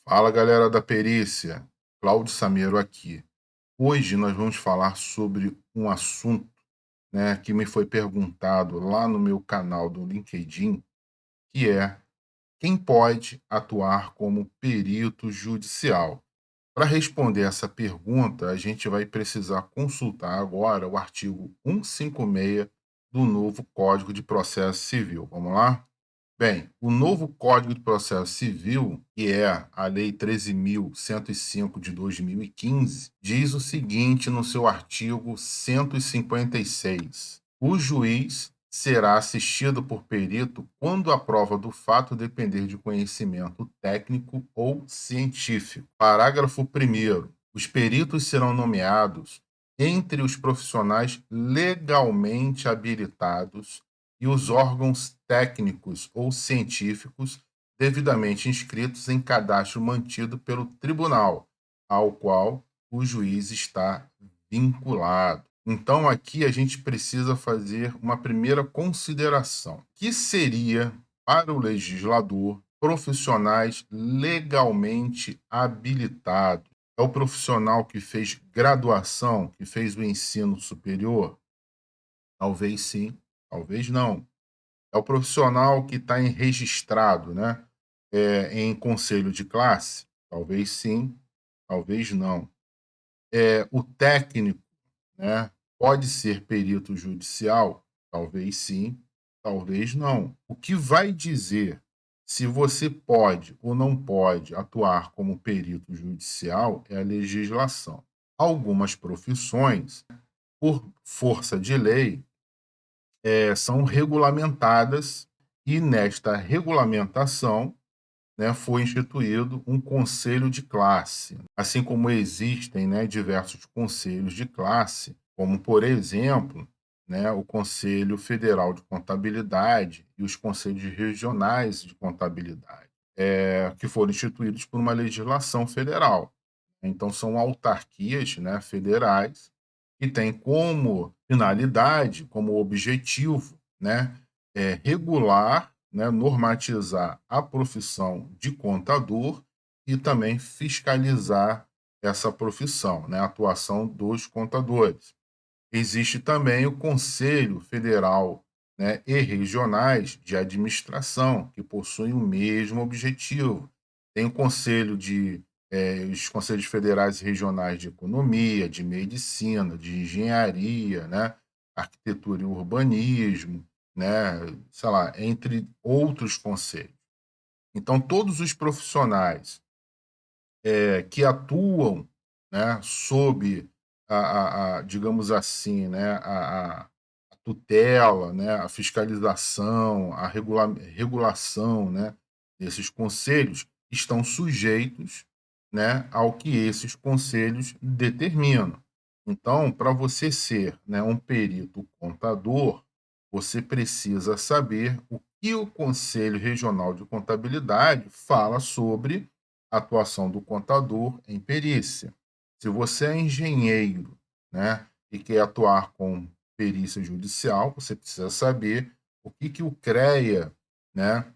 Fala, galera da perícia, Cláudio Samero aqui. Hoje nós vamos falar sobre um assunto, né, que me foi perguntado lá no meu canal do LinkedIn, que é quem pode atuar como perito judicial. Para responder essa pergunta, a gente vai precisar consultar agora o artigo 156 do novo Código de Processo Civil. Vamos lá? Bem, o novo Código de Processo Civil, que é a Lei 13.105 de 2015, diz o seguinte no seu artigo 156: o juiz será assistido por perito quando a prova do fato depender de conhecimento técnico ou científico. Parágrafo 1º. Os peritos serão nomeados entre os profissionais legalmente habilitados e os órgãos técnicos ou científicos devidamente inscritos em cadastro mantido pelo tribunal, ao qual o juiz está vinculado. Então, aqui a gente precisa fazer uma primeira consideração, que seria, para o legislador, profissionais legalmente habilitados. É o profissional que fez graduação, que fez o ensino superior? Talvez sim, talvez não. É o profissional que está registrado, né, em conselho de classe? Talvez sim, talvez não. O técnico, né, pode ser perito judicial? Talvez sim, talvez não. O que vai dizer se você pode ou não pode atuar como perito judicial é a legislação. Algumas profissões, por força de lei, são regulamentadas e nesta regulamentação, né, foi instituído um conselho de classe, assim como existem, né, diversos conselhos de classe, como por exemplo, né, o Conselho Federal de Contabilidade e os conselhos regionais de contabilidade, que foram instituídos por uma legislação federal. Então são autarquias, né, federais que têm como finalidade, como objetivo, né, regular, né, normatizar a profissão de contador e também fiscalizar essa profissão, né, a atuação dos contadores. Existe também o Conselho Federal, né, e regionais de administração, que possuem o mesmo objetivo. Tem o Conselho de os conselhos federais e regionais de economia, de medicina, de engenharia, né, arquitetura e urbanismo, né, sei lá, entre outros conselhos. Então, todos os profissionais que atuam, né, sob digamos assim, né, a tutela, né, a fiscalização, a regulação, né, desses conselhos, estão sujeitos, né, ao que esses conselhos determinam. Então, para você ser, né, um perito contador, você precisa saber o que o Conselho Regional de Contabilidade fala sobre a atuação do contador em perícia. Se você é engenheiro, né, e quer atuar com perícia judicial, você precisa saber o que o CREA, né,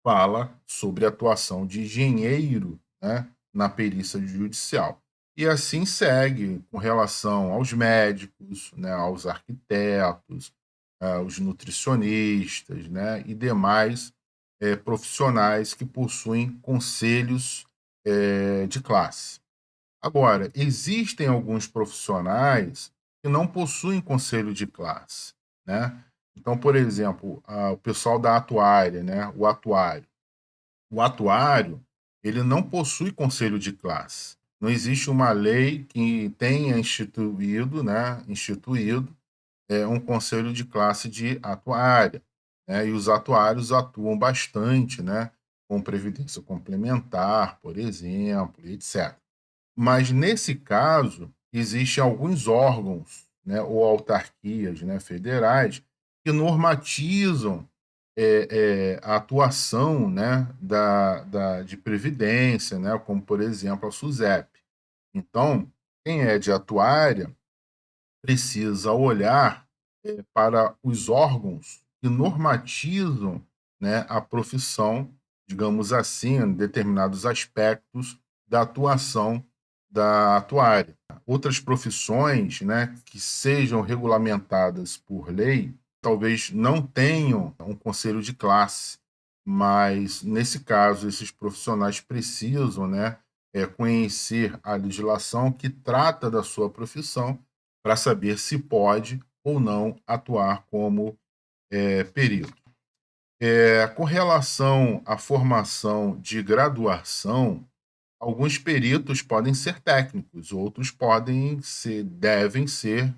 fala sobre a atuação de engenheiro, né, na perícia judicial. E assim segue com relação aos médicos, né, aos arquitetos, aos nutricionistas, né, e demais profissionais que possuem conselhos de classe. Agora, existem alguns profissionais que não possuem conselho de classe, né? Então, por exemplo, o pessoal da atuária, né? O atuário. O atuário, ele não possui conselho de classe. Não existe uma lei que tenha instituído, né? Instituído um conselho de classe de atuária, né? E os atuários atuam bastante, né? Com previdência complementar, por exemplo, etc. Mas nesse caso, existem alguns órgãos, né, ou autarquias, né, federais que normatizam a atuação, né, de previdência, né, como, por exemplo, a SUSEP. Então, quem é de atuária precisa olhar para os órgãos que normatizam, né, a profissão digamos assim, em determinados aspectos da atuação da atuária. Outras profissões, né, que sejam regulamentadas por lei, talvez não tenham um conselho de classe, mas nesse caso esses profissionais precisam, né, conhecer a legislação que trata da sua profissão para saber se pode ou não atuar como perito. Com relação à formação de graduação, alguns peritos podem ser técnicos, outros devem ser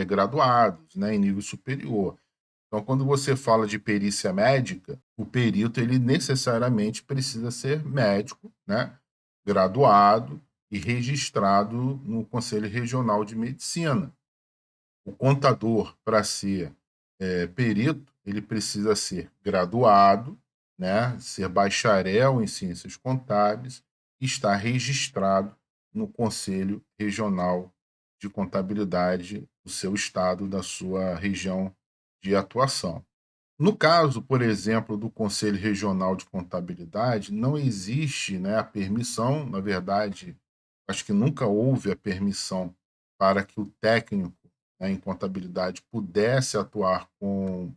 graduados, né, em nível superior. Então, quando você fala de perícia médica, o perito ele necessariamente precisa ser médico, né, graduado e registrado no Conselho Regional de Medicina. O contador, para ser perito, ele precisa ser graduado, né, ser bacharel em ciências contábeis e estar registrado no Conselho Regional de Contabilidade do seu estado, da sua região de atuação. No caso, por exemplo, do Conselho Regional de Contabilidade, não existe, né, a permissão, na verdade, acho que nunca houve a permissão para que o técnico, né, em contabilidade pudesse atuar com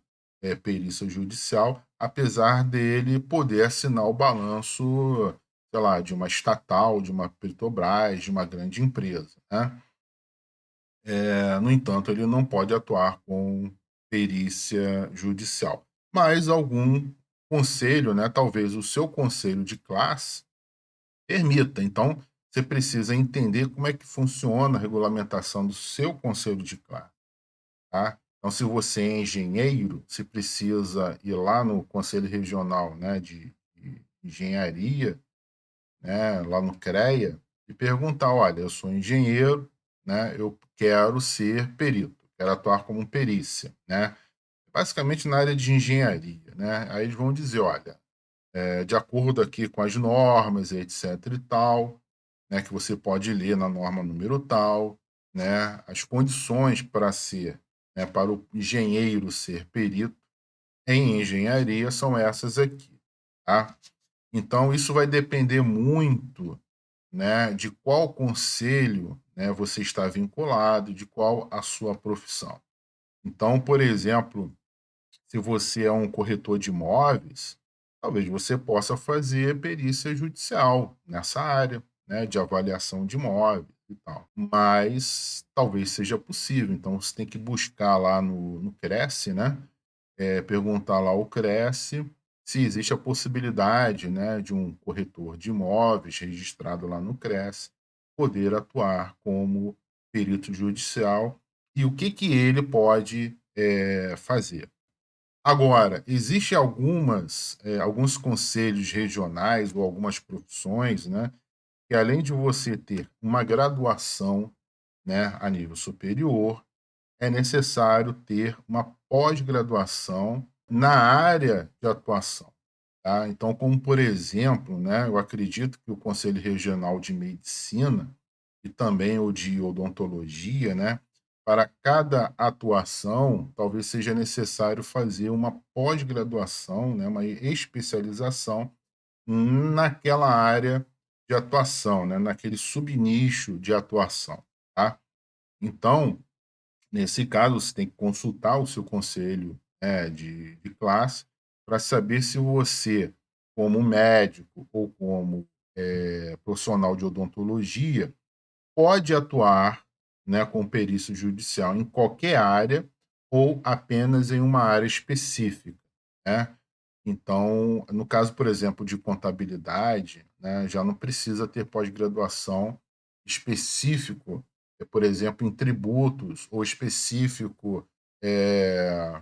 perícia judicial, apesar dele poder assinar o balanço, sei lá, de uma estatal, de uma Petrobras, de uma grande empresa, né? No entanto, ele não pode atuar com perícia judicial. Mas algum conselho, né, talvez o seu conselho de classe, permita. Então, você precisa entender como é que funciona a regulamentação do seu conselho de classe, tá? Então, se você é engenheiro, você precisa ir lá no conselho regional, né, de engenharia, né, lá no CREA, e perguntar: olha, eu sou engenheiro, né, eu quero ser perito, quero atuar como perícia, né? Basicamente na área de engenharia, né? Aí eles vão dizer: olha, de acordo aqui com as normas, etc e tal, né, que você pode ler na norma número tal, né, as condições para ser, né, para o engenheiro ser perito em engenharia são essas aqui, tá? Então isso vai depender muito, né, de qual conselho, né, você está vinculado, de qual a sua profissão. Então, por exemplo, se você é um corretor de imóveis, talvez você possa fazer perícia judicial nessa área, né, de avaliação de imóveis e tal. Mas talvez seja possível. Então você tem que buscar lá no Cresce, né? Perguntar lá ao Cresce se existe a possibilidade, né, de um corretor de imóveis registrado lá no Cresce poder atuar como perito judicial e o que que ele pode fazer. Agora, existe alguns conselhos regionais ou algumas profissões, né, que além de você ter uma graduação, né, a nível superior, é necessário ter uma pós-graduação na área de atuação, tá? Então, como por exemplo, né, eu acredito que o Conselho Regional de Medicina e também o de odontologia, né, para cada atuação, talvez seja necessário fazer uma pós-graduação, né, uma especialização naquela área de atuação, né, naquele subnicho de atuação, tá? Então, nesse caso, você tem que consultar o seu conselho, de classe para saber se você, como médico ou como profissional de odontologia, pode atuar, né, com perícia judicial em qualquer área ou apenas em uma área específica, né? Então, no caso, por exemplo, de contabilidade, né, já não precisa ter pós-graduação específico, por exemplo, em tributos ou específico eh,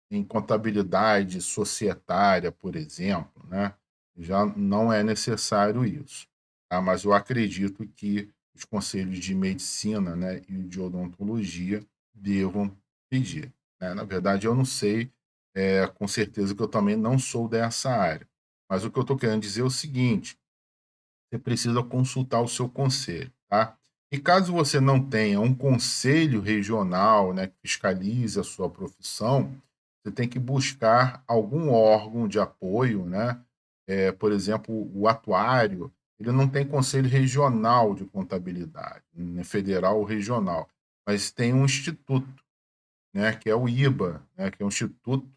em contabilidade societária, por exemplo, né? Já não é necessário isso, tá? Mas eu acredito que os conselhos de medicina, né, e de odontologia devam pedir, né? Na verdade, eu não sei, com certeza que eu também não sou dessa área, mas o que eu estou querendo dizer é o seguinte: você precisa consultar o seu conselho, tá? E caso você não tenha um conselho regional, né, que fiscalize a sua profissão, você tem que buscar algum órgão de apoio, né, por exemplo, o atuário, ele não tem conselho regional de contabilidade, né, federal ou regional, mas tem um instituto, né, que é o IBA, né, que é um instituto,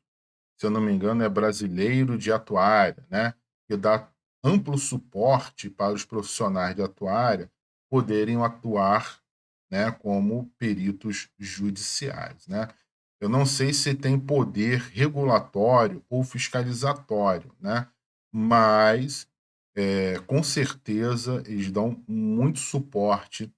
se eu não me engano, é brasileiro de atuária, né, que dá amplo suporte para os profissionais de atuária poderem atuar, né, como peritos judiciais, né. Eu não sei se tem poder regulatório ou fiscalizatório, né, mas, com certeza eles dão muito suporte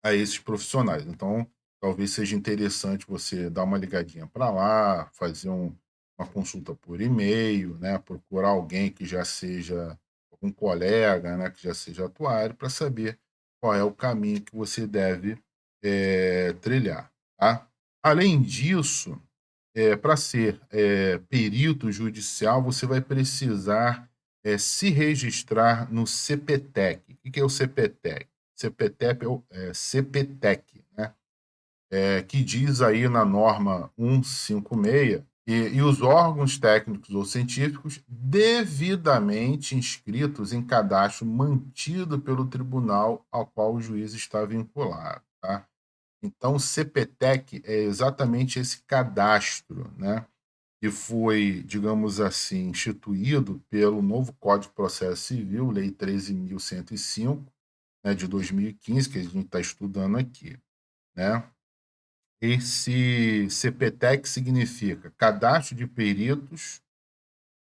a esses profissionais. Então, talvez seja interessante você dar uma ligadinha para lá, fazer uma consulta por e-mail, né, procurar alguém que já seja um colega, né, que já seja atuário, para saber qual é o caminho que você deve, trilhar, tá. Além disso, para ser, perito judicial, você vai precisar, se registrar no CPTEC. O que que é o CPTEC? CPTEC é o CPTEC, né, que diz aí na norma 156, e os órgãos técnicos ou científicos devidamente inscritos em cadastro mantido pelo tribunal ao qual o juiz está vinculado, tá. Então o CPTEC é exatamente esse cadastro, né, que foi, digamos assim, instituído pelo novo Código de Processo Civil, Lei 13.105, né, de 2015, que a gente está estudando aqui, né. Esse CPTEC significa Cadastro de Peritos,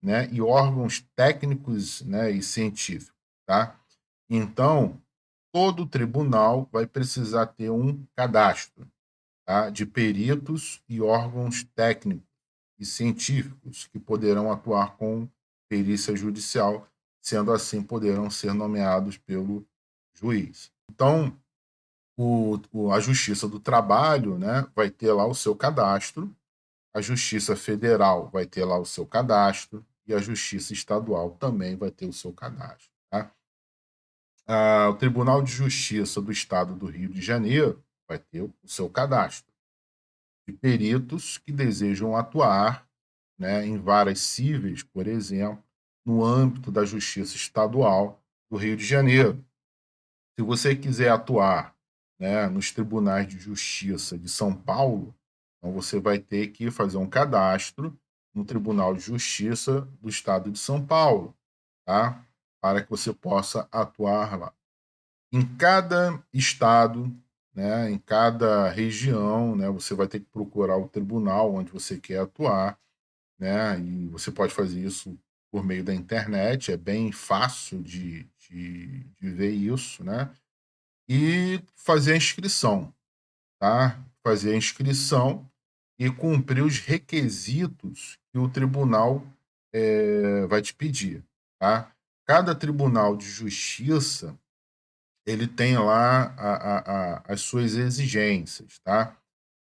né, e órgãos técnicos, né, e científicos, tá. Então, todo tribunal vai precisar ter um cadastro, tá, de peritos e órgãos técnicos e científicos que poderão atuar com perícia judicial, sendo assim, poderão ser nomeados pelo juiz. Então, a Justiça do Trabalho, né, vai ter lá o seu cadastro, a Justiça Federal vai ter lá o seu cadastro e a Justiça Estadual também vai ter o seu cadastro, tá. O Tribunal de Justiça do Estado do Rio de Janeiro vai ter o seu cadastro de peritos que desejam atuar, né, em varas cíveis, por exemplo, no âmbito da Justiça Estadual do Rio de Janeiro. Se você quiser atuar, né, nos tribunais de justiça de São Paulo, então você vai ter que fazer um cadastro no Tribunal de Justiça do Estado de São Paulo, tá? Para que você possa atuar lá. Em cada estado, né, em cada região, né, você vai ter que procurar o tribunal onde você quer atuar, né, e você pode fazer isso por meio da internet, é bem fácil de ver isso, né, e fazer a inscrição, tá? Fazer a inscrição e cumprir os requisitos que o tribunal, vai te pedir, tá? Cada tribunal de justiça, ele tem lá as suas exigências, tá?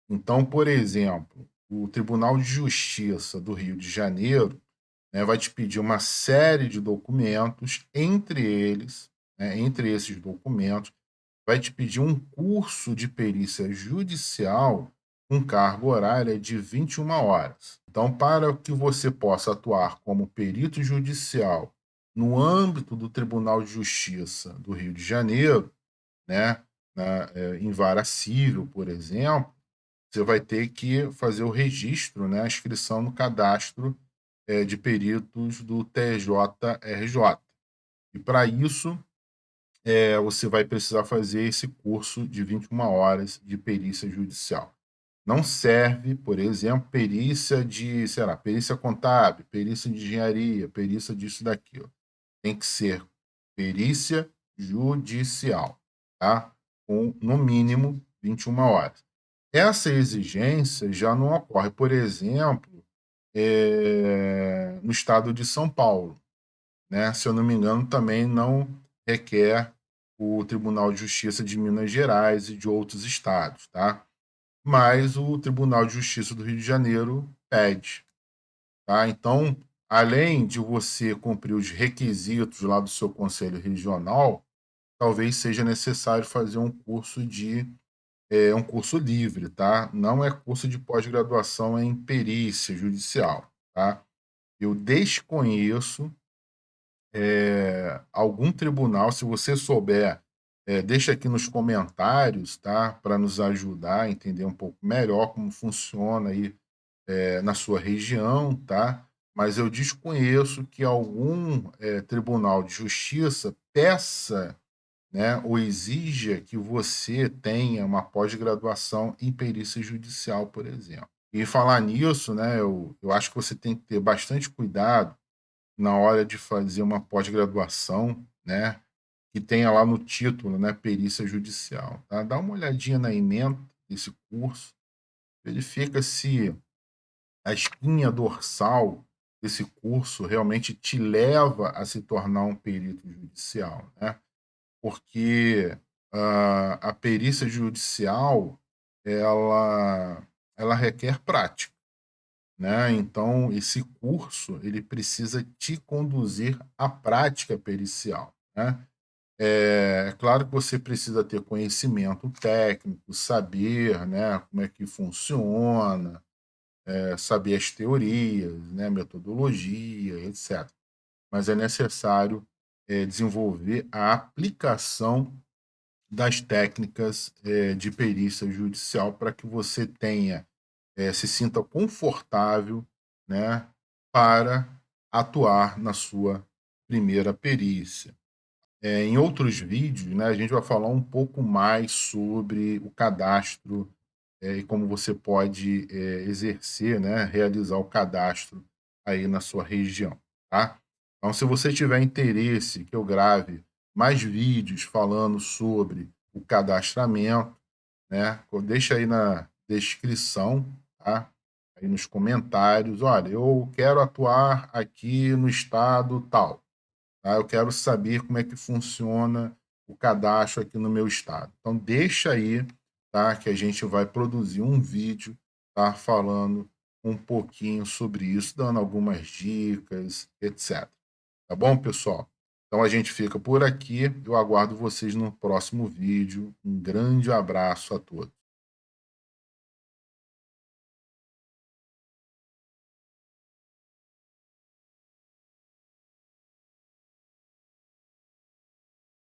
Então, por exemplo, o Tribunal de Justiça do Rio de Janeiro, né, vai te pedir uma série de documentos, entre eles, né, entre esses documentos, vai te pedir um curso de perícia judicial com carga horária de 21 horas. Então, para que você possa atuar como perito judicial no âmbito do Tribunal de Justiça do Rio de Janeiro, né, em vara civil, por exemplo, você vai ter que fazer o registro, né, a inscrição no cadastro, de peritos do TJRJ. E para isso, você vai precisar fazer esse curso de 21 horas de perícia judicial. Não serve, por exemplo, perícia de, sei lá, perícia contábil, perícia de engenharia, perícia disso e daquilo. Tem que ser perícia judicial, tá? Com, no mínimo, 21 horas. Essa exigência já não ocorre, por exemplo, no estado de São Paulo, né? Se eu não me engano, também não requer o Tribunal de Justiça de Minas Gerais e de outros estados, tá? Mas o Tribunal de Justiça do Rio de Janeiro pede, tá? Então, além de você cumprir os requisitos lá do seu conselho regional, talvez seja necessário fazer um curso livre, tá? Não é curso de pós-graduação em perícia judicial, tá? Eu desconheço algum tribunal, se você souber, deixa aqui nos comentários, tá? Para nos ajudar a entender um pouco melhor como funciona aí, na sua região, tá? Mas eu desconheço que algum, tribunal de justiça peça, né, ou exija que você tenha uma pós-graduação em perícia judicial, por exemplo. E falar nisso, né, eu acho que você tem que ter bastante cuidado na hora de fazer uma pós-graduação, né, que tenha lá no título, né, perícia judicial, tá? Dá uma olhadinha na ementa desse curso, verifica se a espinha dorsal desse curso realmente te leva a se tornar um perito judicial, né? Porque a perícia judicial ela requer prática, né? Então esse curso ele precisa te conduzir à prática pericial, né? É claro que você precisa ter conhecimento técnico, saber, né, como é que funciona, saber as teorias, né, metodologia, etc. Mas é necessário desenvolver a aplicação das técnicas de perícia judicial para que você tenha, se sinta confortável, né, para atuar na sua primeira perícia. Em outros vídeos, né, a gente vai falar um pouco mais sobre o cadastro e como você pode exercer, né, realizar o cadastro aí na sua região, tá? Então, se você tiver interesse que eu grave mais vídeos falando sobre o cadastramento, né, deixa aí na descrição, tá? Aí nos comentários, olha, eu quero atuar aqui no estado tal, tá? Eu quero saber como é que funciona o cadastro aqui no meu estado. Então deixa aí, tá, que a gente vai produzir um vídeo, tá, falando um pouquinho sobre isso, dando algumas dicas, etc. Tá bom, pessoal? Então a gente fica por aqui. Eu aguardo vocês no próximo vídeo. Um grande abraço a todos.